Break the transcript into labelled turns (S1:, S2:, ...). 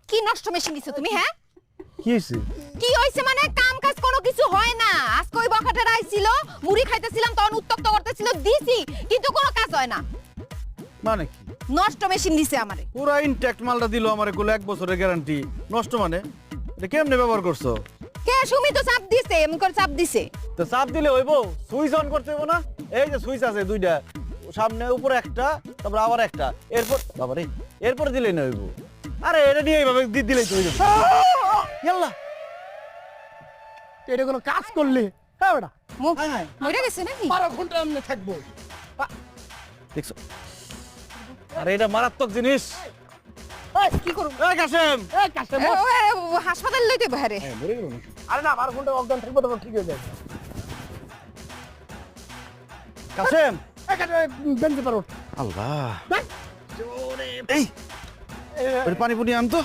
S1: কি নষ্ট মেশিন দিছো তুমি? হ্যাঁ
S2: কি হইছে?
S1: কি হইছে মানে কাম কাজ কোনো কিছু হয় না। আজকে ওই বখাটেরা আইছিল, মুড়ি খাইতেছিলাম তখন উত্তক্ত করতেছিল, দিছি কিন্তু কোনো কাজ হয় না।
S2: মানে কি?
S1: নষ্ট মেশিন দিছে আমারে।
S2: পুরা ইনট্যাক্ট মালটা দিল আমারে, কোলে 1 বছরের গ্যারান্টি। নষ্ট মানে এটা কেমনে ব্যবহার করছো?
S1: কে সুমি তো চাপ দিছে, এমন করে চাপ দিছে।
S2: তো চাপ দিলে হইব, সুইচ অন করতে হইব না? এই যে সুইচ আছে দুইটা, সামনে উপরে একটা, তারপর আবার একটা, এরপর বাবারে এরপর দিলেই না হইব। আরে এটা নিয়ে এইভাবে দিলেই তো হয়ে যাবে। ইয়াল্লা,
S3: এটা কোনো কাজ করলে হ্যাঁ বেটা
S1: মরে গেছে নাকি?
S3: 12 ঘন্টা এমনি থাকবো।
S2: দেখছো? আরে এটা মারাত্মক জিনিস।
S1: কি করব?
S2: এই কাসেম,
S3: এই কাছে
S1: হাসপাতাল লইতে বাইরে।
S3: আরে না 12 ঘন্টা অজ্ঞান থাকবো তখন ঠিক হয়ে যাবে।
S2: কাসেম,
S3: এই কাছে বেঞ্চে পারো।
S2: আল্লাহ,
S3: দেখ
S2: এই পানি পুনি আনতো।